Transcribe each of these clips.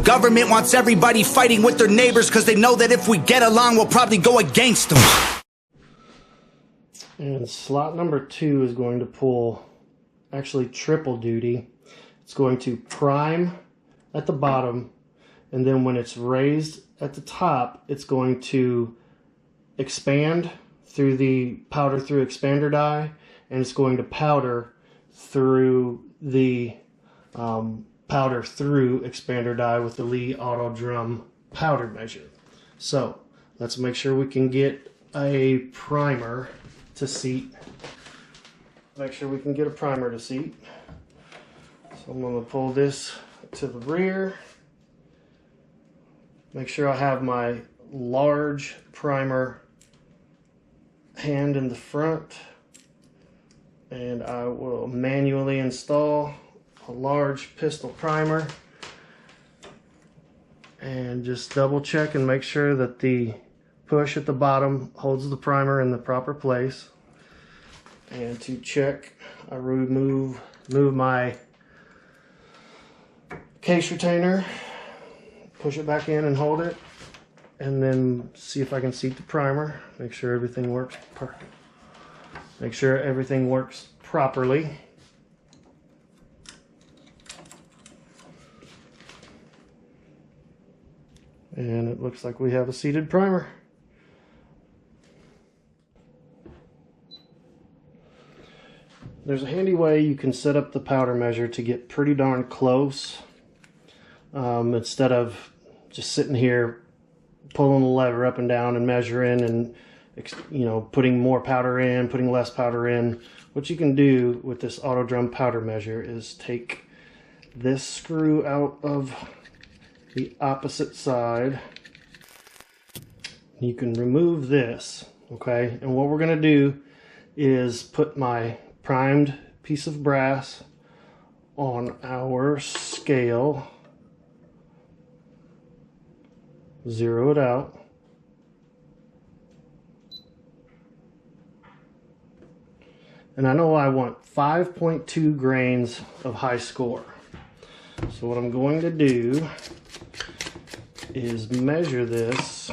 government wants everybody fighting with their neighbors because they know that if we get along, we'll probably go against them. And slot number 2 is going to pull actually triple duty. It's going to prime at the bottom, and then when it's raised at the top, it's going to expand through the powder through expander die, and it's going to powder through the powder through expander die with the Lee Auto Drum powder measure. So let's make sure we can get a primer to seat. Make sure we can get a primer to seat. So I'm going to pull this to the rear. Make sure I have my large primer hand in the front, and I will manually install a large pistol primer, and just double check and make sure that the push at the bottom holds the primer in the proper place. And to check, I move my case retainer, push it back in and hold it, and then see if I can seat the primer. Make sure everything works properly. And it looks like we have a seated primer. There's a handy way you can set up the powder measure to get pretty darn close, instead of just sitting here pulling the lever up and down and measuring and, you know, putting more powder in, putting less powder in. What you can do with this Auto Drum powder measure is take this screw out of the opposite side. You can remove this, okay? And what we're gonna do is put my primed piece of brass on our scale, zero it out, and I know I want 5.2 grains of high score. So what I'm going to do is measure this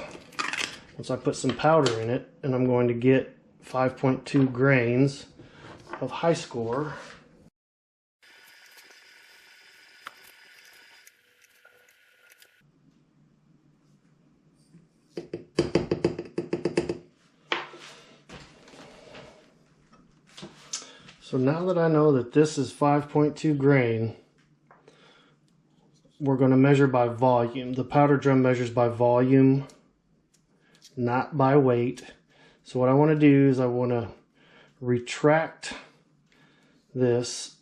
once I put some powder in it, and I'm going to get 5.2 grains of high score. So now that I know that this is 5.2 grain, we're going to measure by volume. The powder drum measures by volume, not by weight. So what I want to do is I want to retract this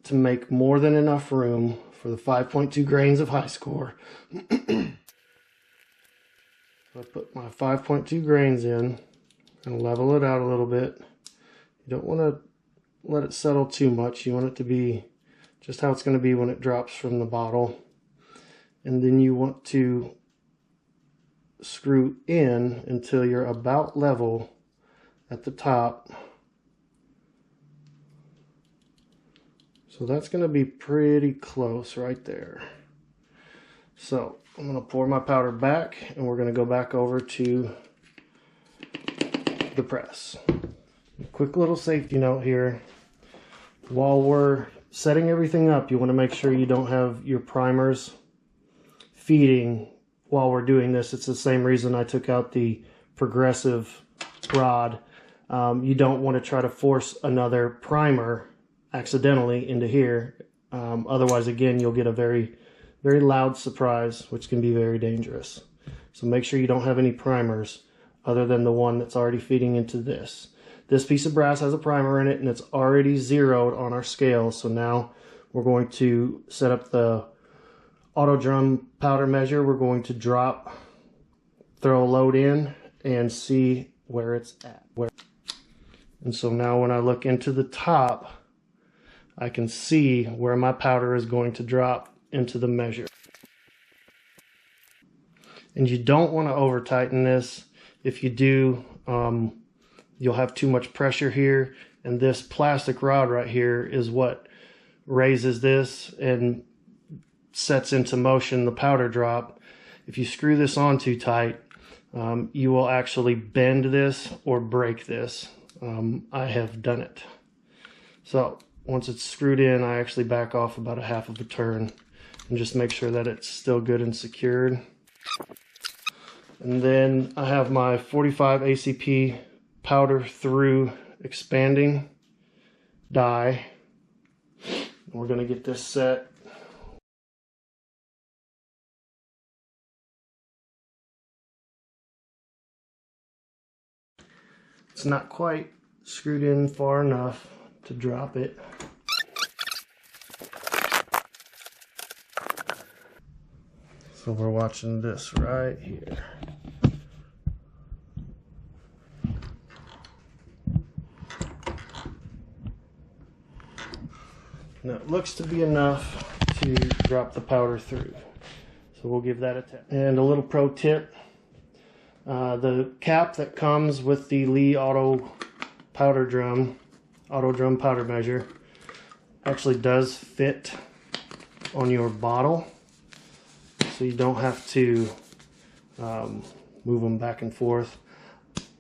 to make more than enough room for the 5.2 grains of high score. So I put my 5.2 grains in and level it out a little bit. You don't want to let it settle too much. You want it to be just how it's going to be when it drops from the bottle. And then you want to screw in until you're about level at the top. So that's going to be pretty close right there. So I'm going to pour my powder back, and we're going to go back over to the press. A quick little safety note here. While we're setting everything up, you want to make sure you don't have your primers feeding while we're doing this. It's the same reason I took out the progressive rod. You don't want to try to force another primer accidentally into here. Otherwise, again, you'll get a very, very loud surprise, which can be very dangerous. So make sure you don't have any primers other than the one that's already feeding into this. This piece of brass has a primer in it, and it's already zeroed on our scale. So now we're going to set up the Auto Drum powder measure. We're going to throw a load in and see where it's at. And so now when I look into the top, I can see where my powder is going to drop into the measure. And you don't want to over tighten this. If you do, you'll have too much pressure here, and this plastic rod right here is what raises this and sets into motion the powder drop, if you screw this on too tight, you will actually bend this or break this. I have done it. So once it's screwed in, I actually back off about a half of a turn and just make sure that it's still good and secured. And then I have my 45 ACP powder through expanding die. We're going to get this set. It's not quite screwed in far enough to drop it. So we're watching this right here. Now it looks to be enough to drop the powder through. So we'll give that a tap. And a little pro tip, the cap that comes with the Lee Auto Drum powder measure actually does fit on your bottle. So you don't have to move them back and forth.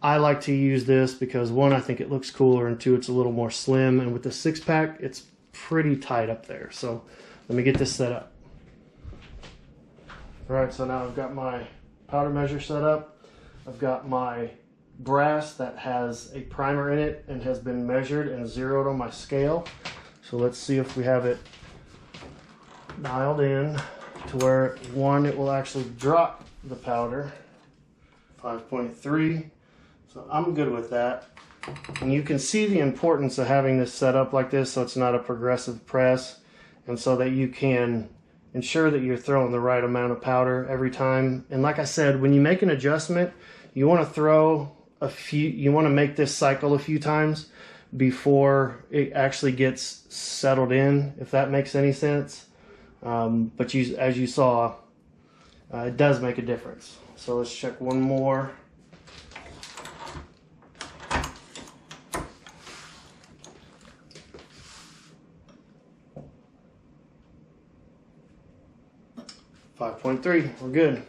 I like to use this because one, I think it looks cooler, and two, it's a little more slim, and with the 6-pack it's pretty tight up there. So let me get this set up. Alright, so now I've got my powder measure set up. I've got my brass that has a primer in it and has been measured and zeroed on my scale. So let's see if we have it dialed in to where, one, it will actually drop the powder. 5.3. So I'm good with that. And you can see the importance of having this set up like this so it's not a progressive press, and so that you can ensure that you're throwing the right amount of powder every time. And like I said, when you make an adjustment, you want to throw a few, you want to make this cycle a few times before it actually gets settled in, if that makes any sense. But as you saw, it does make a difference. So let's check one more. .3, we're good.